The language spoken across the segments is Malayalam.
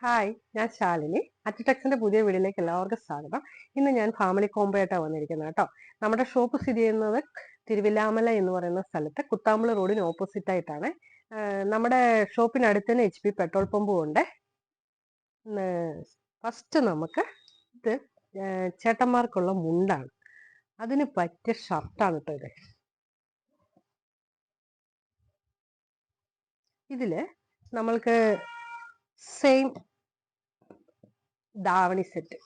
ഹായ്, ഞാൻ ശാലിനി. അറ്റ്ടെക്സിന്റെ പുതിയ വീഡിയോയിലേക്ക് എല്ലാവർക്കും സ്വാഗതം. ഇന്ന് ഞാൻ ഫാമിലി കോംബോ ആയിട്ടാണ് വന്നിരിക്കുന്നത് കേട്ടോ. നമ്മുടെ ഷോപ്പ് സ്ഥിതി ചെയ്യുന്നത് തിരുവില്ലാമല എന്ന് പറയുന്ന സ്ഥലത്ത് കുത്താമ്പള റോഡിന് ഓപ്പോസിറ്റ് ആയിട്ടാണ്. നമ്മുടെ ഷോപ്പിനടുത്ത് തന്നെ HP പെട്രോൾ പമ്പും ഉണ്ട്. ഫസ്റ്റ് നമുക്ക് ഇത് ചേട്ടന്മാർക്കുള്ള മുണ്ടാണ്. അതിന് പറ്റിയ ഷർട്ടാണ് കേട്ടോ ഇത്. ഇതില് നമ്മൾക്ക് സെയിം ദാവണി സെറ്റ്,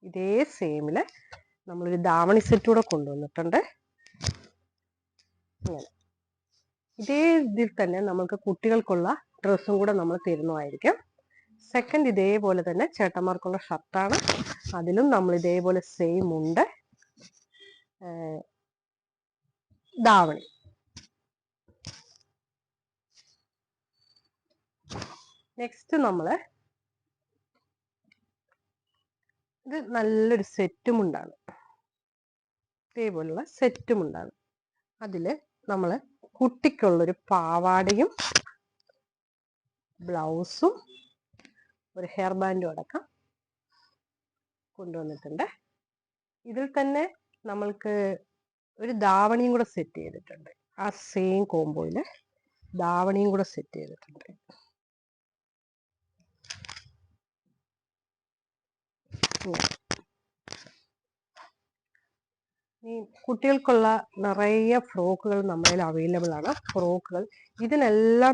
ഇതേ സെയിമില് നമ്മളൊരു ദാവണി സെറ്റ് കൂടെ കൊണ്ടുവന്നിട്ടുണ്ട്. ഇങ്ങനെ ഇതേ ഇതിൽ തന്നെ നമുക്ക് കുട്ടികൾക്കുള്ള ഡ്രസ്സും കൂടെ നമ്മൾ തരുന്നതായിരിക്കും. സെക്കൻഡ് ഇതേപോലെ തന്നെ ചേട്ടന്മാർക്കുള്ള ഷർട്ടാണ്. അതിലും നമ്മൾ ഇതേപോലെ സെയിം ഉണ്ട്. ദാവണി നെക്സ്റ്റ് നമ്മള് ഇത് നല്ലൊരു സെറ്റും ഉണ്ടാണ്. ഇതേപോലുള്ള സെറ്റും ഉണ്ടാണ്. അതില് നമ്മള് കുട്ടിക്കുള്ളൊരു പാവാടയും ബ്ലൗസും ഒരു ഹെയർ ബാൻഡും അടക്കം കൊണ്ടുവന്നിട്ടുണ്ട്. ഇതിൽ തന്നെ നമ്മൾക്ക് ഒരു ദാവണിയും കൂടെ സെറ്റ് ചെയ്തിട്ടുണ്ട്. ആ സെയിം കോംബോയില് ദാവണിയും കൂടെ സെറ്റ് ചെയ്തിട്ടുണ്ട്. ഈ കുട്ടികൾക്കുള്ള നിറയെ ഫ്രോക്കുകൾ നമ്മളിൽ അവൈലബിൾ ആണ്. ഫ്രോക്കുകൾ ഇതിനെല്ലാം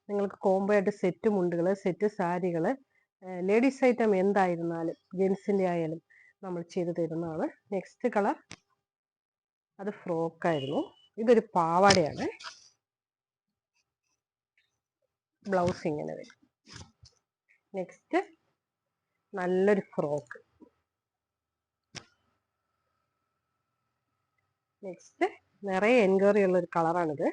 നിങ്ങൾക്ക് കോംബോ ആയിട്ട് സെറ്റ് മുണ്ടുകൾ, സെറ്റ് സാരികൾ, ലേഡീസ് ഐറ്റം എന്തായിരുന്നാലും ജെൻസിന്റെ ആയാലും നമ്മൾ ചെയ്ത് തരുന്നതാണ്. നെക്സ്റ്റ് കളർ അത് ഫ്രോക്കായിരുന്നു. ഇതൊരു പാവാടയാണ്. ബ്ലൗസ് ഇങ്ങനെ വരും. നെക്സ്റ്റ് നല്ലൊരു ഫ്രോക്ക്. നെക്സ്റ്റ് നിറയെ എൻക്വയറി ഉള്ള ഒരു കളറാണിത്.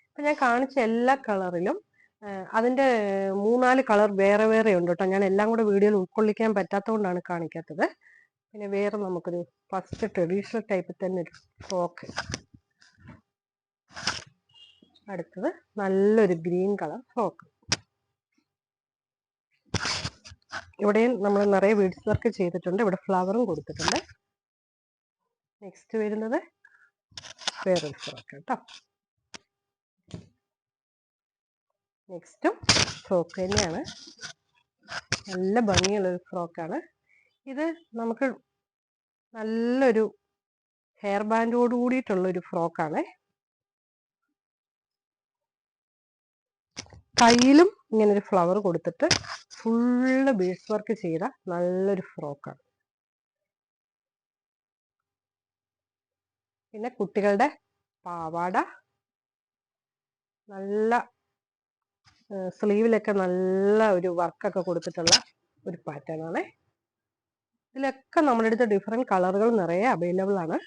ഇപ്പൊ ഞാൻ കാണിച്ച എല്ലാ കളറിലും അതിന്റെ 3-4 കളർ വേറെ വേറെ ഉണ്ട് കേട്ടോ. ഞാൻ എല്ലാം കൂടെ വീഡിയോയിൽ ഉൾക്കൊള്ളിക്കാൻ പറ്റാത്തതുകൊണ്ടാണ് കാണിക്കാത്തത്. പിന്നെ വേറെ നമുക്കൊരു ഫസ്റ്റ് ട്രഡീഷണൽ ടൈപ്പിൽ തന്നെ ഒരു ഫ്രോക്ക്. അടുത്തത് നല്ലൊരു ഗ്രീൻ കളർ ഫ്രോക്ക്. ഇവിടെയും നമ്മൾ നിറയെ ബീഡ്സ് വർക്ക് ചെയ്തിട്ടുണ്ട്. ഇവിടെ ഫ്ലവറും കൊടുത്തിട്ടുണ്ട്. നെക്സ്റ്റ് വരുന്നത് വേറൊരു ഫ്രോക്ക് കേട്ടോ. നെക്സ്റ്റും ഫ്രോക്ക് തന്നെയാണ്. നല്ല ഭംഗിയുള്ളൊരു ഫ്രോക്കാണ് ഇത്. നമുക്ക് നല്ലൊരു ഹെയർ ബാൻഡോട് കൂടിയിട്ടുള്ളൊരു ഫ്രോക്കാണ്. കയ്യിലും ഇങ്ങനൊരു ഫ്ലവർ കൊടുത്തിട്ട് ഫുള്ള് ബീഡ്സ് വർക്ക് ചെയ്ത നല്ലൊരു ഫ്രോക്കാണ്. പിന്നെ കുട്ടികളുടെ പാവാട, നല്ല സ്ലീവിലൊക്കെ നല്ല ഒരു വർക്കൊക്കെ കൊടുത്തിട്ടുള്ള ഒരു പാറ്റേൺ ആണ്. ഇതിലൊക്കെ നമ്മുടെ അടുത്ത് ഡിഫറെന്റ് കളറുകൾ നിറയെ അവൈലബിൾ ആണ്.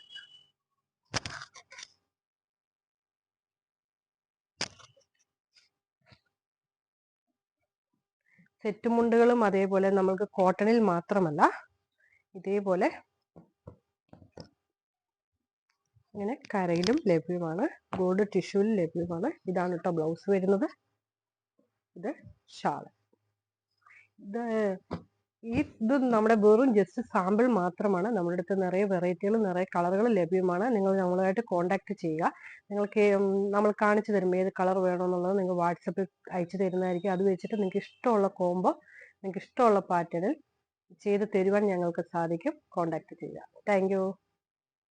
സെറ്റ് മുണ്ടുകളും അതേപോലെ നമുക്ക് കോട്ടണിൽ മാത്രമല്ല ഇതേപോലെ ഇങ്ങനെ കരയിലും ലഭ്യമാണ്. ഗോൾഡ് ടിഷ്യൂവിൽ ലഭ്യമാണ്. ഇതാണ് കേട്ടോ ബ്ലൗസ് വരുന്നത്. ഇത് ഷാള്. ഇത് നമ്മുടെ വെറും ജസ്റ്റ് സാമ്പിൾ മാത്രമാണ്. നമ്മുടെ അടുത്ത് നിറയെ വെറൈറ്റികൾ, നിറയെ കളറുകൾ ലഭ്യമാണ്. നിങ്ങൾ നമ്മളുമായിട്ട് കോൺടാക്ട് ചെയ്യുക. നിങ്ങൾക്ക് നമ്മൾ കാണിച്ചു തരും ഏത് കളർ വേണമെന്നുള്ളത് നിങ്ങൾ വാട്സപ്പിൽ അയച്ചു തരുന്നതായിരിക്കും. അത് വെച്ചിട്ട് നിങ്ങൾക്ക് ഇഷ്ടമുള്ള കോംബോ, നിങ്ങൾക്ക് ഇഷ്ടമുള്ള പാറ്റേണിൽ ചെയ്ത് തരുവാൻ ഞങ്ങൾക്ക് സാധിക്കും. കോൺടാക്ട് ചെയ്യുക. Thank you.